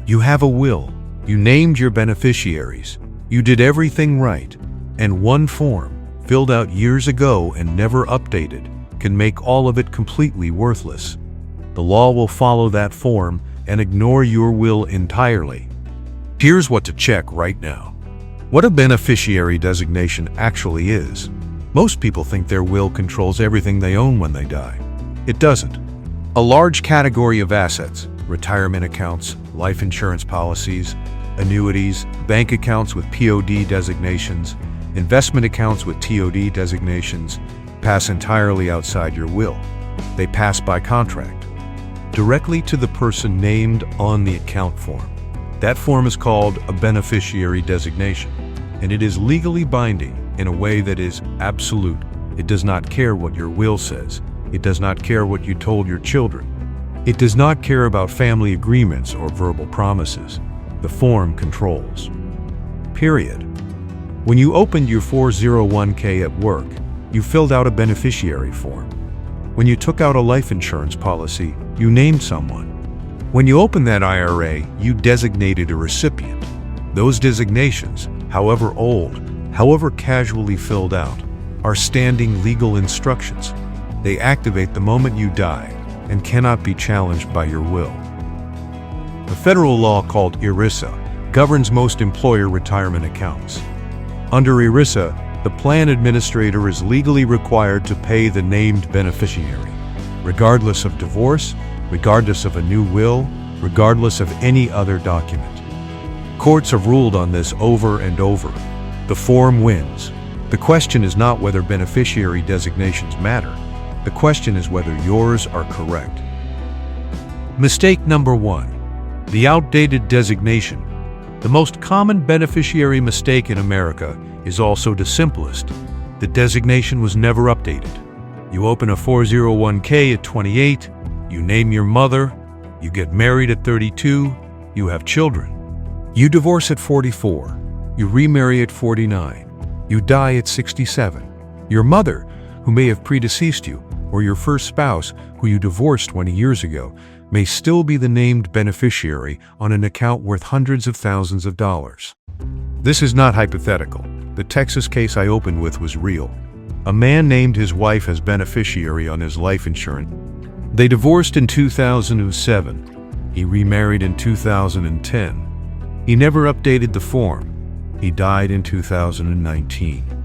You have a will. You named your beneficiaries. You did everything right. And one form, filled out years ago and never updated, can make all of it completely worthless. The law will follow that form and ignore your will entirely. Here's what to check right now. What a beneficiary designation actually is. Most people think their will controls everything they own when they die. It doesn't. A large category of assets, retirement accounts, life insurance policies, annuities, bank accounts with POD designations, investment accounts with TOD designations, pass entirely outside your will. They pass by contract, directly to the person named on the account form. That form is called a beneficiary designation, and it is legally binding in a way that is absolute. It does not care what your will says. It does not care what you told your children. It does not care about family agreements or verbal promises. The form controls. Period. When you opened your 401k at work, you filled out a beneficiary form. When you took out a life insurance policy, you named someone. When you opened that IRA, you designated a recipient. Those designations, however old, however casually filled out, are standing legal instructions. They activate the moment you die and cannot be challenged by your will. A federal law called ERISA governs most employer retirement accounts. Under ERISA, the plan administrator is legally required to pay the named beneficiary, regardless of divorce, regardless of a new will, regardless of any other document. Courts have ruled on this over and over. The form wins. The question is not whether beneficiary designations matter. The question is whether yours are correct. Mistake number 1. The outdated designation. The most common beneficiary mistake in America is also the simplest. The designation was never updated. You open a 401k at 28, you name your mother, you get married at 32, you have children. You divorce at 44, you remarry at 49, you die at 67. Your mother, who may have predeceased you, or your first spouse, who you divorced 20 years ago, may still be the named beneficiary on an account worth hundreds of thousands of dollars. This is not hypothetical. The Texas case I opened with was real. A man named his wife as beneficiary on his life insurance. They divorced in 2007. He remarried in 2010. He never updated the form. He died in 2019.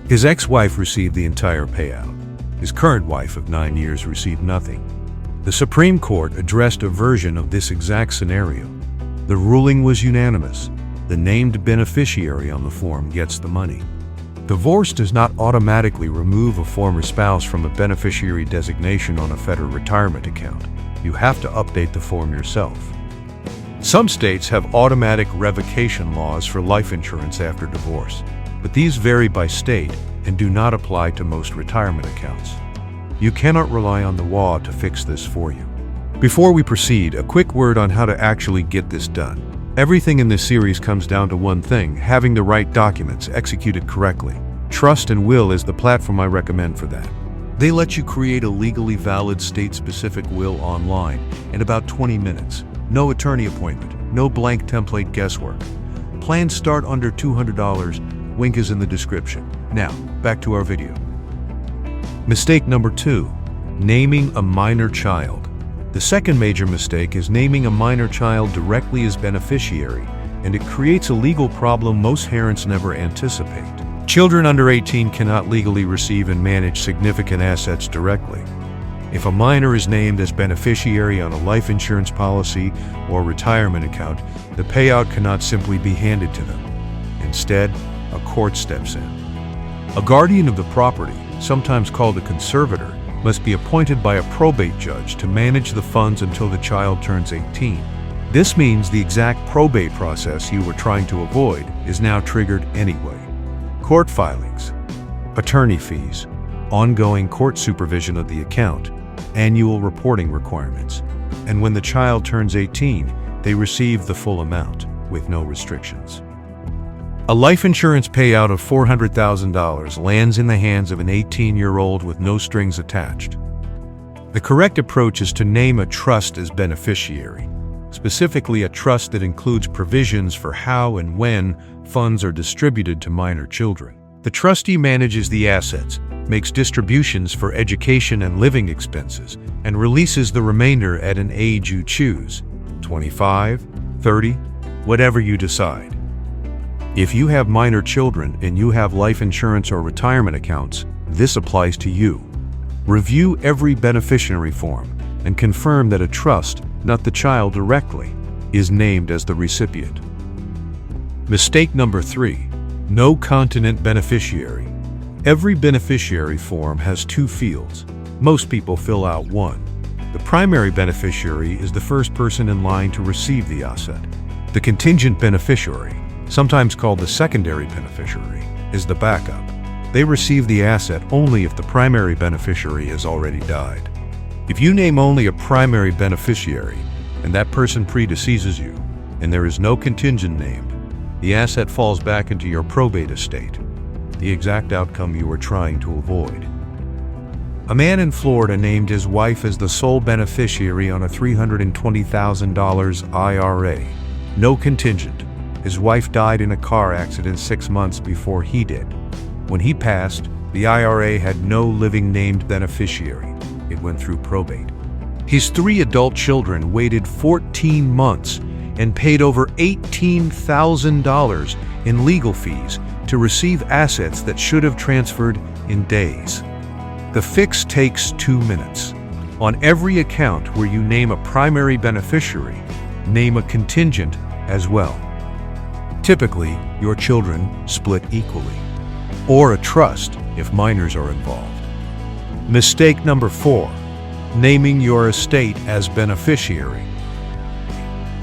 His ex-wife received the entire payout. His current wife of 9 years received nothing. The Supreme Court addressed a version of this exact scenario. The ruling was unanimous. The named beneficiary on the form gets the money. Divorce does not automatically remove a former spouse from a beneficiary designation on a federal retirement account. You have to update the form yourself. Some states have automatic revocation laws for life insurance after divorce, but these vary by state and do not apply to most retirement accounts. You cannot rely on the law to fix this for you. Before we proceed, a quick word on how to actually get this done. Everything in this series comes down to one thing: having the right documents executed correctly. Trust and Will is the platform I recommend for that. They let you create a legally valid state-specific will online in about 20 minutes. No attorney appointment, no blank template guesswork. Plans start under $200. Link is in the description. Now, back to our video. Mistake number 2, naming a minor child. The second major mistake is naming a minor child directly as beneficiary, and it creates a legal problem most parents never anticipate. Children under 18 cannot legally receive and manage significant assets directly. If a minor is named as beneficiary on a life insurance policy or retirement account, the payout cannot simply be handed to them. Instead, a court steps in. A guardian of the property, sometimes called a conservator, must be appointed by a probate judge to manage the funds until the child turns 18. This means the exact probate process you were trying to avoid is now triggered anyway. Court filings, attorney fees, ongoing court supervision of the account, annual reporting requirements, and when the child turns 18, they receive the full amount with no restrictions. A life insurance payout of $400,000 lands in the hands of an 18-year-old with no strings attached. The correct approach is to name a trust as beneficiary. specifically a trust that includes provisions for how and when funds are distributed to minor children. The trustee manages the assets, makes distributions for education and living expenses, and releases the remainder at an age you choose, 25, 30, whatever you decide. If you have minor children and you have life insurance or retirement accounts, this applies to you. Review every beneficiary form and confirm that a trust, not the child directly, is named as the recipient. Mistake number 3. No continent beneficiary. Every beneficiary form has 2 fields. Most people fill out one. The primary beneficiary is the first person in line to receive the asset. The contingent beneficiary, sometimes called the secondary beneficiary, is the backup. They receive the asset only if the primary beneficiary has already died. If you name only a primary beneficiary and that person predeceases you, and there is no contingent named, the asset falls back into your probate estate, the exact outcome you were trying to avoid. A man in Florida named his wife as the sole beneficiary on a $320,000 IRA. No contingent. His wife died in a car accident 6 months before he did. When he passed, the IRA had no living named beneficiary. It went through probate. His 3 adult children waited 14 months and paid over $18,000 in legal fees to receive assets that should have transferred in days. The fix takes 2 minutes. On every account where you name a primary beneficiary, name a contingent as well. Typically, your children split equally, or a trust if minors are involved. Mistake number 4. Naming your estate as beneficiary.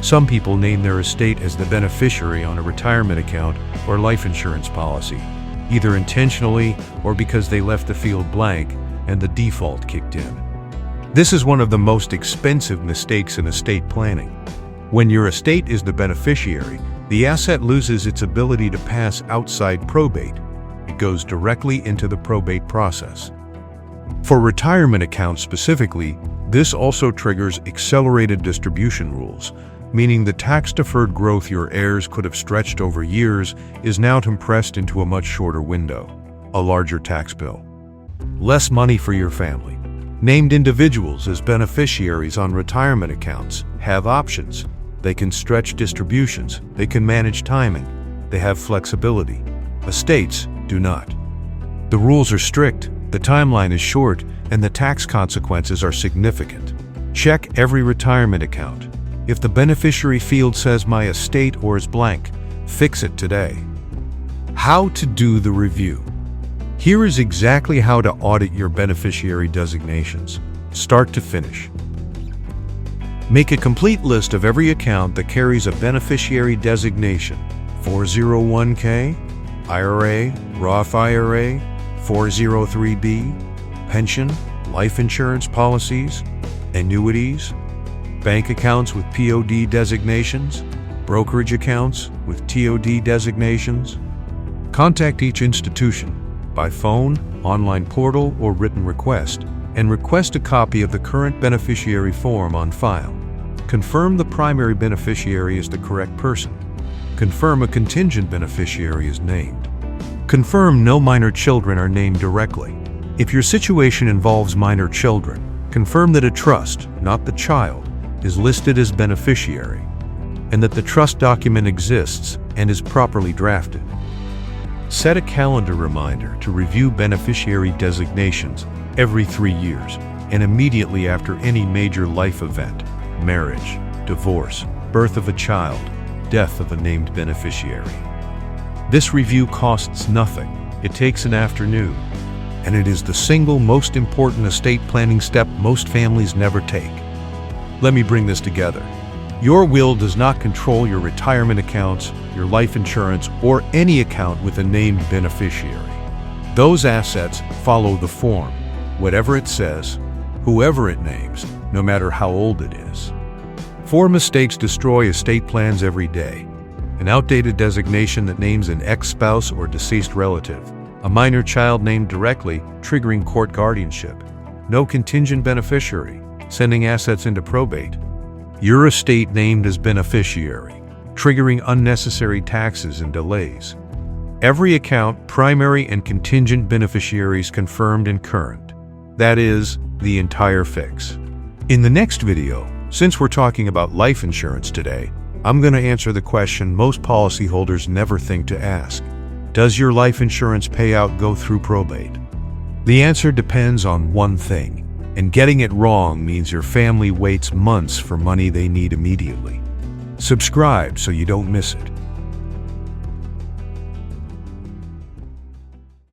Some people name their estate as the beneficiary on a retirement account or life insurance policy, either intentionally or because they left the field blank and the default kicked in. This is one of the most expensive mistakes in estate planning. When your estate is the beneficiary, the asset loses its ability to pass outside probate. It goes directly into the probate process. For retirement accounts specifically, this also triggers accelerated distribution rules, meaning the tax-deferred growth your heirs could have stretched over years is now compressed into a much shorter window, a larger tax bill. Less money for your family. Named individuals as beneficiaries on retirement accounts have options. They can stretch distributions, they can manage timing, they have flexibility. Estates do not. The rules are strict, the timeline is short, and the tax consequences are significant. Check every retirement account. If the beneficiary field says my estate or is blank, fix it today. How to do the review. Here is exactly how to audit your beneficiary designations, start to finish. Make a complete list of every account that carries a beneficiary designation: 401k, IRA, Roth IRA, 403b, pension, life insurance policies, annuities, bank accounts with POD designations, brokerage accounts with TOD designations. Contact each institution by phone, online portal, or written request, and request a copy of the current beneficiary form on file. Confirm the primary beneficiary is the correct person. Confirm a contingent beneficiary is named. Confirm no minor children are named directly. If your situation involves minor children, confirm that a trust, not the child, is listed as beneficiary, and that the trust document exists and is properly drafted. Set a calendar reminder to review beneficiary designations every 3 years and immediately after any major life event: marriage, divorce, birth of a child, death of a named beneficiary. This review costs nothing. It takes an afternoon, and it is the single most important estate planning step most families never take. Let me bring this together. Your will does not control your retirement accounts, your life insurance, or any account with a named beneficiary. Those assets follow the form, whatever it says, whoever it names, no matter how old it is. 4 mistakes destroy estate plans every day: an outdated designation that names an ex-spouse or deceased relative, a minor child named directly, triggering court guardianship, no contingent beneficiary, sending assets into probate, Your estate named as beneficiary, triggering unnecessary taxes and delays. Every account, primary and contingent beneficiaries confirmed and current. That is, the entire fix. In the next video, since we're talking about life insurance today, I'm going to answer the question most policyholders never think to ask. Does your life insurance payout go through probate? The answer depends on one thing, and getting it wrong means your family waits months for money they need immediately. Subscribe so you don't miss it.